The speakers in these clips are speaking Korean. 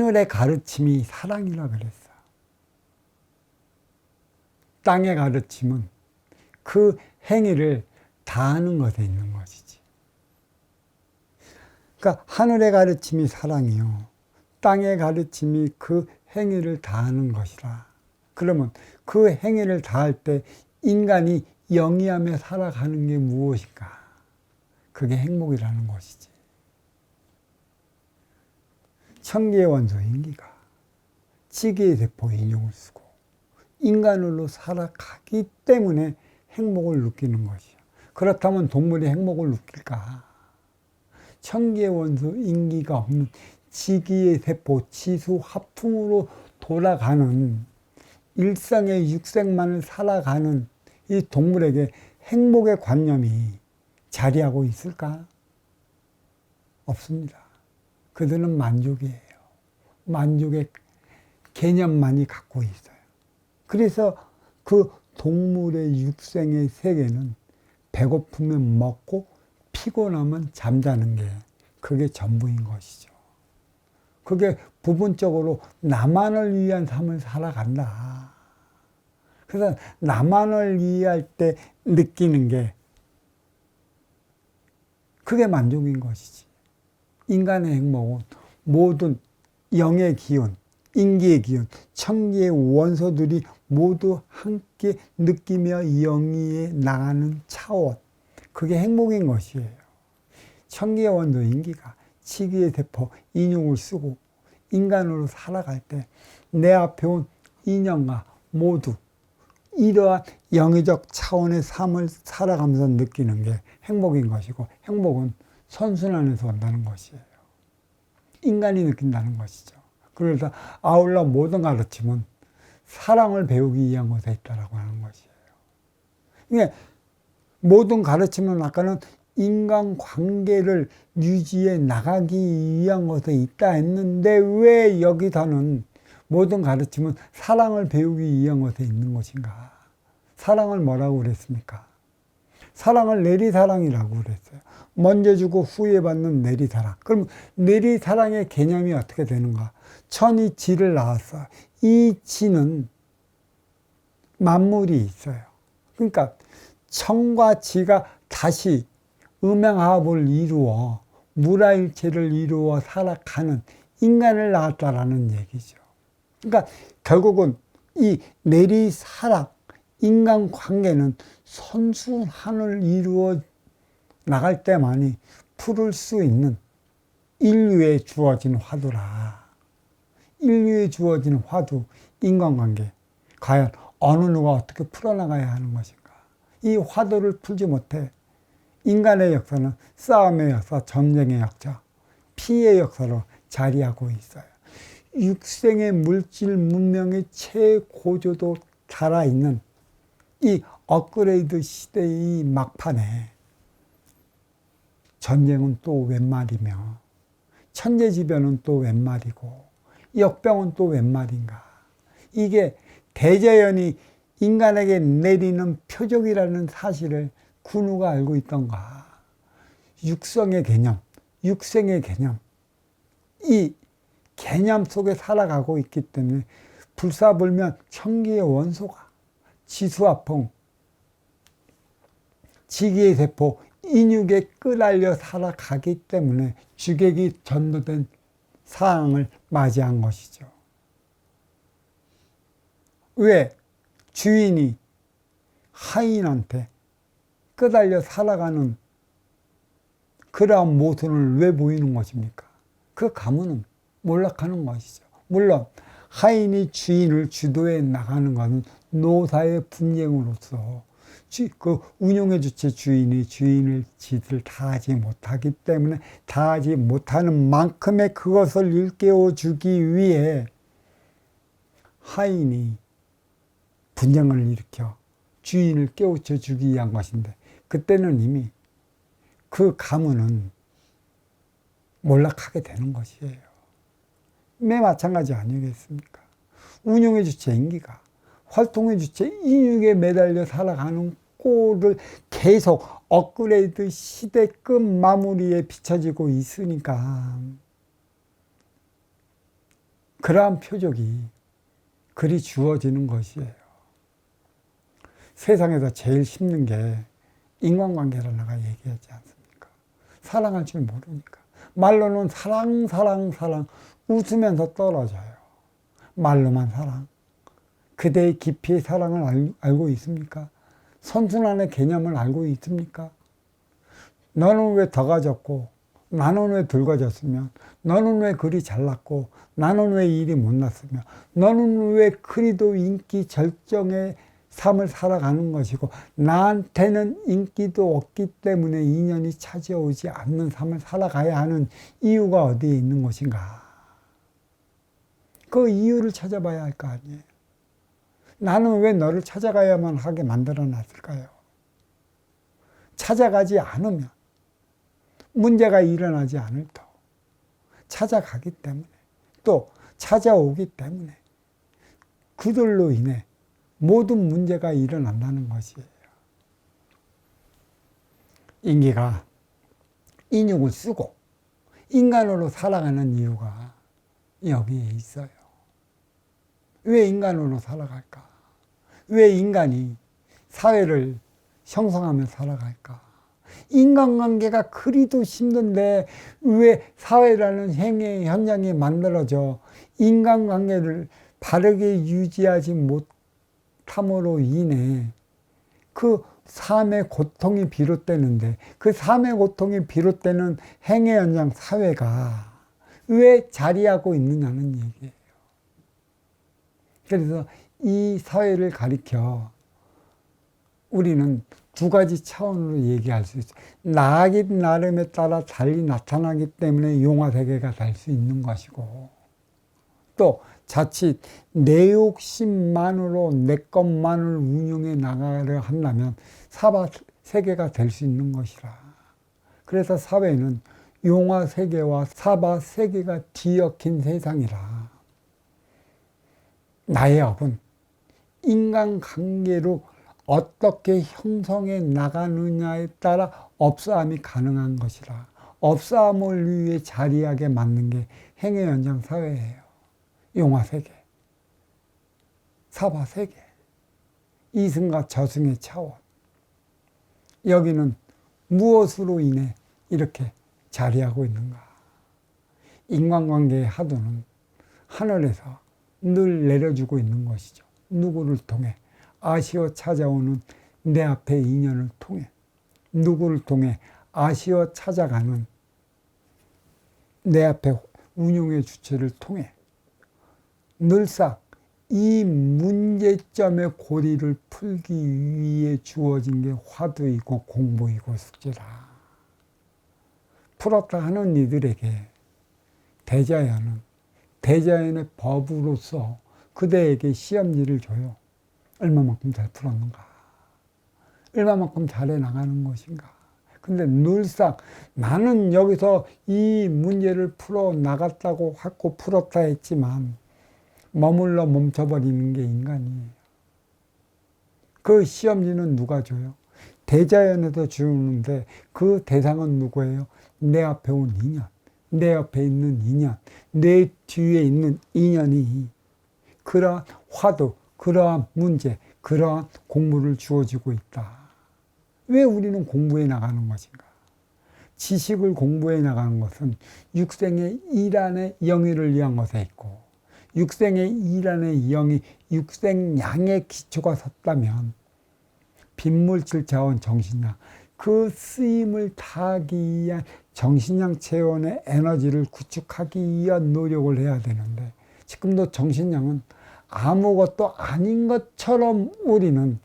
하늘의 가르침이 사랑이라 그랬어. 땅의 가르침은 그 행위를 다하는 것에 있는 것이지. 그러니까 하늘의 가르침이 사랑이요, 땅의 가르침이 그 행위를 다하는 것이라. 그러면 그 행위를 다할 때 인간이 영위하며 살아가는 게 무엇인가? 그게 행복이라는 것이지. 천기의 원소 인기가 지기의 세포 인용을 쓰고 인간으로 살아가기 때문에 행복을 느끼는 것이야. 그렇다면 동물이 행복을 느낄까? 천기의 원소 인기가 없는 지기의 세포 지수 화풍으로 돌아가는 일상의 육생만을 살아가는 이 동물에게 행복의 관념이 자리하고 있을까? 없습니다. 그들은 만족이에요. 만족의 개념만이 갖고 있어요. 그래서 그 동물의 육생의 세계는 배고프면 먹고 피곤하면 잠자는 게 그게 전부인 것이죠. 그게 부분적으로 나만을 위한 삶을 살아간다. 그래서 나만을 이해할 때 느끼는 게 그게 만족인 것이지. 인간의 행복은 모든 영의 기운, 인기의 기운, 천기의 원소들이 모두 함께 느끼며 영위에 나가는 차원, 그게 행복인 것이에요. 천기의 원소 인기가 지기의 세포 인용을 쓰고 인간으로 살아갈 때 내 앞에 온 인연과 모두 이러한 영의적 차원의 삶을 살아가면서 느끼는 게 행복인 것이고, 행복은 선순환에서 온다는 것이에요. 인간이 느낀다는 것이죠. 그래서 아울러 모든 가르침은 사랑을 배우기 위한 것에 있다라고 하는 것이에요. 이게 모든 가르침은 아까는 인간관계를 유지해 나가기 위한 것에 있다 했는데 왜 여기서는 모든 가르침은 사랑을 배우기 위한 것에 있는 것인가? 사랑을 뭐라고 그랬습니까? 사랑을 내리사랑이라고 그랬어요. 먼저 주고 후에 받는 내리사랑. 그럼 내리사랑의 개념이 어떻게 되는가? 천이 지를 낳았어요. 이 지는 만물이 있어요. 그러니까 천과 지가 다시 음양합을 이루어 무라일체를 이루어 살아가는 인간을 낳았다라는 얘기죠. 그러니까 결국은 이 내리사랑, 인간관계는 선순환을 이루어 나갈 때만이 풀을 수 있는 인류에 주어진 화두라. 인류에 주어진 화두, 인간관계. 과연 어느 누가 어떻게 풀어나가야 하는 것인가? 이 화두를 풀지 못해 인간의 역사는 싸움의 역사, 전쟁의 역사, 피해의 역사로 자리하고 있어요. 육생의 물질 문명의 최고조도 살아있는 이 업그레이드 시대의 막판에 전쟁은 또 웬 말이며 천재지변은 또 웬 말이고 역병은 또 웬 말인가. 이게 대자연이 인간에게 내리는 표적이라는 사실을 군우가 알고 있던가. 육성의 개념, 육생의 개념, 이 개념 속에 살아가고 있기 때문에 불사불면 천기의 원소가 지수화풍, 지기의 세포, 인육에 끌알려 살아가기 때문에 주객이 전도된 상황을 맞이한 것이죠. 왜 주인이 하인한테 끌알려 살아가는 그러한 모습을 왜 보이는 것입니까? 그 가문은 몰락하는 것이죠. 물론 하인이 주인을 주도해 나가는 것은 노사의 분쟁으로서 그 운용의 주체 주인이 주인의 짓을 다하지 못하기 때문에 다하지 못하는 만큼의 그것을 일깨워 주기 위해 하인이 분쟁을 일으켜 주인을 깨우쳐 주기 위한 것인데, 그때는 이미 그 가문은 몰락하게 되는 것이에요. 매 마찬가지 아니겠습니까? 운용의 주체 인기가 활동의 주체 인육에 매달려 살아가는 꼴을 계속 업그레이드 시대급 마무리에 비춰지고 있으니까 그러한 표적이 그리 주어지는 것이에요. 세상에서 제일 힘든 게 인간관계를 내가 얘기하지 않습니까? 사랑할 줄 모르니까. 말로는 사랑, 사랑, 사랑 웃으면서 떨어져요. 말로만 사랑. 그대의 깊이의 사랑을 알고 있습니까? 선순환의 개념을 알고 있습니까? 너는 왜 더 가졌고 나는 왜 덜 가졌으며 너는 왜 그리 잘났고 나는 왜 일이 못났으며 너는 왜 그리도 인기 절정의 삶을 살아가는 것이고 나한테는 인기도 없기 때문에 인연이 찾아오지 않는 삶을 살아가야 하는 이유가 어디에 있는 것인가? 그 이유를 찾아봐야 할 거 아니에요. 나는 왜 너를 찾아가야만 하게 만들어 놨을까요? 찾아가지 않으면 문제가 일어나지 않을 터. 찾아가기 때문에 또 찾아오기 때문에 그들로 인해 모든 문제가 일어난다는 것이에요. 인기가 인육을 쓰고 인간으로 살아가는 이유가 여기에 있어요. 왜 인간으로 살아갈까? 왜 인간이 사회를 형성하며 살아갈까? 인간관계가 그리도 힘든데 왜 사회라는 행위 현장이 만들어져 인간관계를 바르게 유지하지 못함으로 인해 그 삶의 고통이 비롯되는데 그 삶의 고통이 비롯되는 행위 현장 사회가 왜 자리하고 있느냐는 얘기예요. 그래서 이 사회를 가리켜 우리는 두 가지 차원으로 얘기할 수 있어요. 나기 나름에 따라 달리 나타나기 때문에 용화세계가 될 수 있는 것이고 또 자칫 내 욕심만으로 내 것만을 운영해 나가려 한다면 사바세계가 될 수 있는 것이라. 그래서 사회는 용화세계와 사바세계가 뒤엉킨 세상이라. 나의 업은 인간관계로 어떻게 형성해 나가느냐에 따라 업사함이 가능한 것이라. 업사함을 위해 자리하게 만든 게 행위 현장 사회예요. 용화세계, 사바세계, 이승과 저승의 차원. 여기는 무엇으로 인해 이렇게 자리하고 있는가? 인간관계의 하도는 하늘에서 늘 내려주고 있는 것이죠. 누구를 통해? 아쉬워 찾아오는 내 앞의 인연을 통해, 누구를 통해? 아쉬워 찾아가는 내 앞에 운용의 주체를 통해 늘상 이 문제점의 고리를 풀기 위해 주어진 게 화두이고 공부이고 숙제다. 풀었다 하는 이들에게 대자연의 법으로서 그대에게 시험지를 줘요. 얼마만큼 잘 풀었는가? 얼마만큼 잘해 나가는 것인가? 근데 늘상 나는 여기서 이 문제를 풀어 나갔다고 하고 풀었다 했지만 머물러 멈춰버리는 게 인간이에요. 그 시험지는 누가 줘요? 대자연에서 주는데 그 대상은 누구예요? 내 앞에 온 인연, 내 옆에 있는 인연, 내 뒤에 있는 인연이 그러한 화두, 그러한 문제, 그러한 공부를 주어지고 있다. 왜 우리는 공부해 나가는 것인가? 지식을 공부해 나가는 것은 육생의 일안의 영위를 위한 것에 있고 육생의 일안의 영이 육생양의 기초가 섰다면 빈물질 자원 정신양 그 쓰임을 다하기 위한 정신양 체원의 에너지를 구축하기 위한 노력을 해야 되는데 지금도 정신양은 아무것도 아닌 것처럼 우리는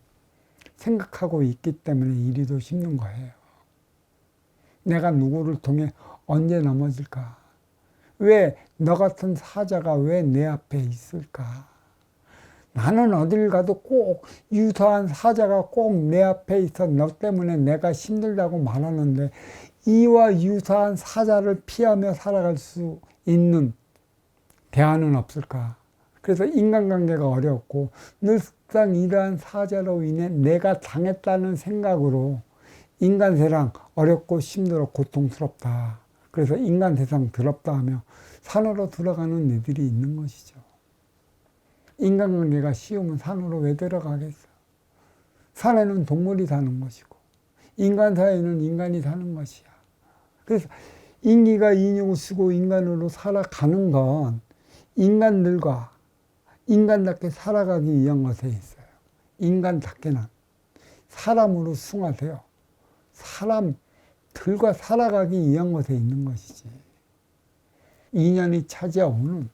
생각하고 있기 때문에 이리도 힘든 거예요. 내가 누구를 통해 언제 넘어질까? 왜 너 같은 사자가 왜 내 앞에 있을까? 나는 어딜 가도 꼭 유사한 사자가 꼭 내 앞에 있어 너 때문에 내가 힘들다고 말하는데 이와 유사한 사자를 피하며 살아갈 수 있는 대안은 없을까? 그래서 인간관계가 어렵고 늘상 이러한 사자로 인해 내가 당했다는 생각으로 인간세상 어렵고 힘들어 고통스럽다. 그래서 인간 세상 더럽다 하며 산으로 들어가는 이들이 있는 것이죠. 인간관계가 쉬우면 산으로 왜 들어가겠어? 산에는 동물이 사는 것이고 인간 사이에는 인간이 사는 것이야. 그래서 인기가 인육을 쓰고 인간으로 살아가는 건 인간들과 인간답게 살아가기 위한 것에 있어요. 인간답게는 사람으로 숭하되어 사람들과 살아가기 위한 것에 있는 것이지. 인연이 찾아오는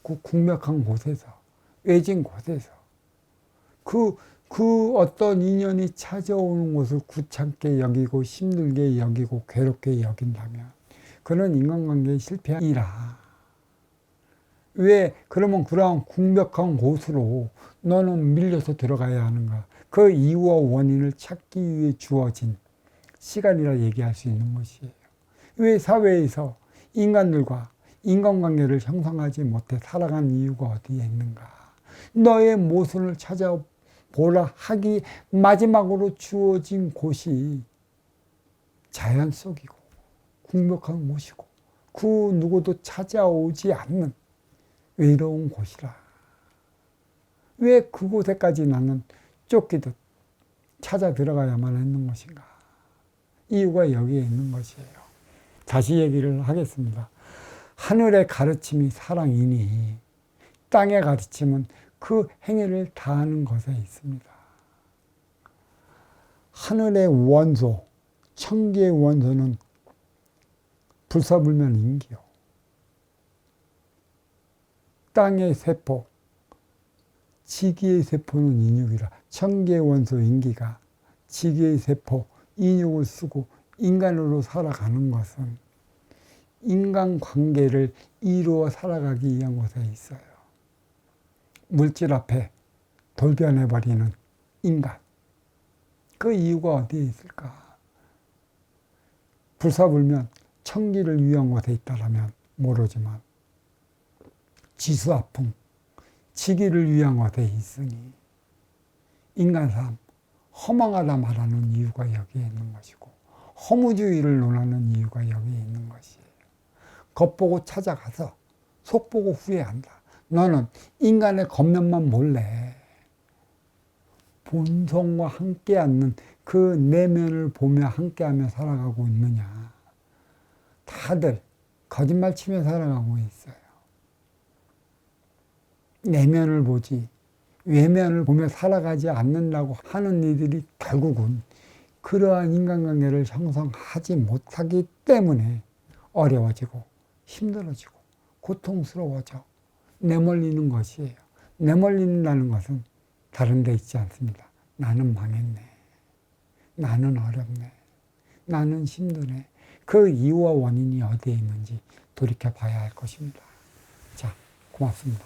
그 궁벽한 곳에서, 외진 곳에서 그 어떤 인연이 찾아오는 것을 귀찮게 여기고 힘들게 여기고 괴롭게 여긴다면 그는 인간관계에 실패이라. 왜 그러면 그러한 궁벽한 곳으로 너는 밀려서 들어가야 하는가? 그 이유와 원인을 찾기 위해 주어진 시간이라 얘기할 수 있는 것이에요. 왜 사회에서 인간들과 인간관계를 형성하지 못해 살아간 이유가 어디에 있는가? 너의 모순을 찾아보라 하기 마지막으로 주어진 곳이 자연 속이고 궁벽한 곳이고 그 누구도 찾아오지 않는 외로운 곳이라. 왜 그곳에까지 나는 쫓기듯 찾아 들어가야만 했는 것인가? 이유가 여기에 있는 것이에요. 다시 얘기를 하겠습니다. 하늘의 가르침이 사랑이니 땅의 가르침은 그 행위를 다하는 것에 있습니다. 하늘의 원소, 천기의 원소는 불사불면 인기요. 땅의 세포, 지기의 세포는 인육이라. 천기의 원소 인기가 지기의 세포, 인육을 쓰고 인간으로 살아가는 것은 인간관계를 이루어 살아가기 위한 곳에 있어요. 물질 앞에 돌변해버리는 인간. 그 이유가 어디에 있을까? 불사불면 천기를 위한 곳에 있다라면 모르지만 지수아풍, 지기를 위한 곳에 있으니 인간 삶, 허망하다 말하는 이유가 여기에 있는 것이고 허무주의를 논하는 이유가 여기에 있는 것이에요. 겉보고 찾아가서 속보고 후회한다. 너는 인간의 겉면만 몰래 본성과 함께 앉는 그 내면을 보며 함께하며 살아가고 있느냐. 다들 거짓말 치며 살아가고 있어요. 내면을 보지 외면을 보며 살아가지 않는다고 하는 이들이 결국은 그러한 인간관계를 형성하지 못하기 때문에 어려워지고 힘들어지고 고통스러워져 내몰리는 것이에요. 내몰린다는 것은 다른 데 있지 않습니다. 나는 망했네. 나는 어렵네. 나는 힘드네. 그 이유와 원인이 어디에 있는지 돌이켜 봐야 할 것입니다. 자, 고맙습니다.